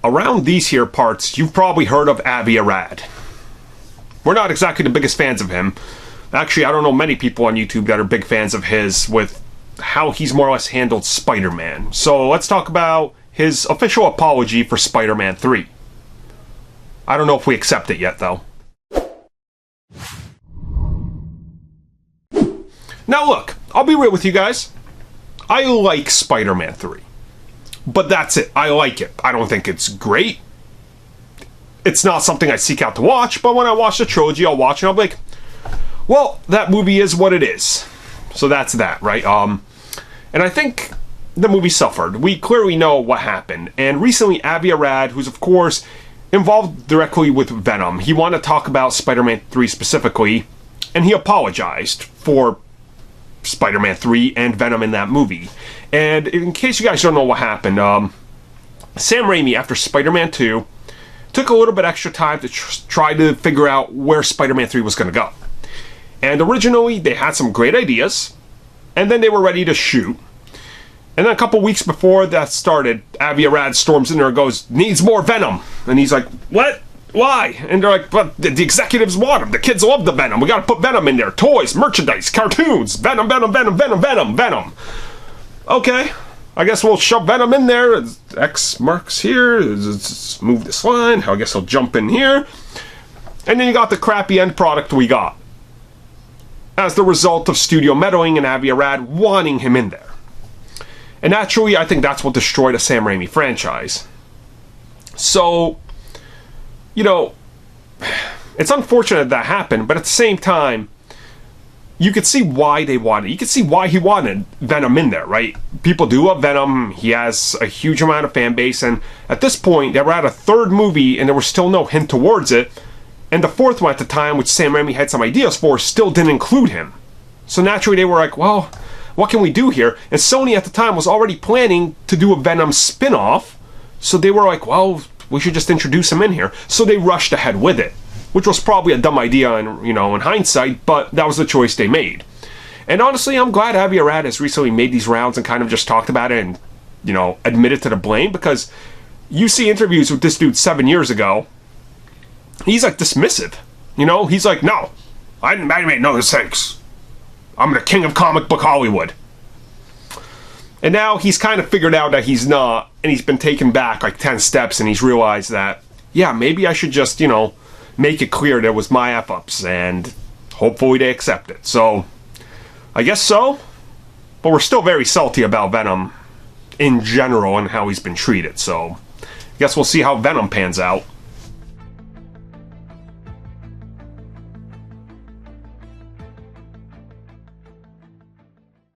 around these here parts, you've probably heard of Avi Arad. We're not exactly the biggest fans of him. Actually, I don't know many people on YouTube that are big fans of his with how he's more or less handled Spider-Man. So let's talk about his official apology for Spider-Man 3. I don't know if we accept it yet, though. Now look, I'll be real with you guys. I like Spider-Man 3. But that's it. I like it. I don't think it's great. It's not something I seek out to watch, but when I watch the trilogy, I'll watch it and I'll be like, well, that movie is what it is. So that's that, right? And I think the movie suffered. We clearly know what happened. And recently, Avi Arad, who's of course involved directly with Venom, he wanted to talk about Spider-Man 3 specifically, and he apologized for Spider-Man 3 and Venom in that movie. And in case you guys don't know what happened, Sam Raimi, after Spider-Man 2, took a little bit extra time to try to figure out where Spider-Man 3 was going to go. And originally, they had some great ideas, and then they were ready to shoot. And then a couple weeks before that started, Avi Arad storms in there and goes, needs more Venom. And he's like, what? Why? And they're like, but the executives want him. The kids love the Venom. We gotta put Venom in there. Toys, merchandise, cartoons. Venom, Venom, Venom, Venom, Venom, Venom. Okay. I guess we'll shove Venom in there. X marks here. Let's move this line. I guess he'll jump in here. And then you got the crappy end product we got, as the result of studio meddling and Avi Arad wanting him in there. And naturally, I think that's what destroyed a Sam Raimi franchise. So, you know, it's unfortunate that happened, but at the same time, you could see why they wanted. You could see why he wanted Venom in there, right? People do love Venom. He has a huge amount of fan base, and at this point, they were at a third movie, and there was still no hint towards it. And the fourth one at the time, which Sam Raimi had some ideas for, still didn't include him. So naturally, they were like, well, what can we do here? And Sony at the time was already planning to do a Venom spin-off, so they were like, well, we should just introduce him in here. So they rushed ahead with it, which was probably a dumb idea in hindsight, but that was the choice they made. And honestly, I'm glad Avi Arad has recently made these rounds and kind of just talked about it and, admitted to the blame, because you see interviews with this dude 7 years ago, he's like dismissive. He's like, no, I made no mistakes. I'm the king of comic book Hollywood. And now he's kind of figured out that he's not, and he's been taken back like 10 steps, and he's realized that, yeah, maybe I should just, make it clear there was my F-ups, and hopefully they accept it. So, I guess so, but we're still very salty about Venom in general and how he's been treated, so I guess we'll see how Venom pans out.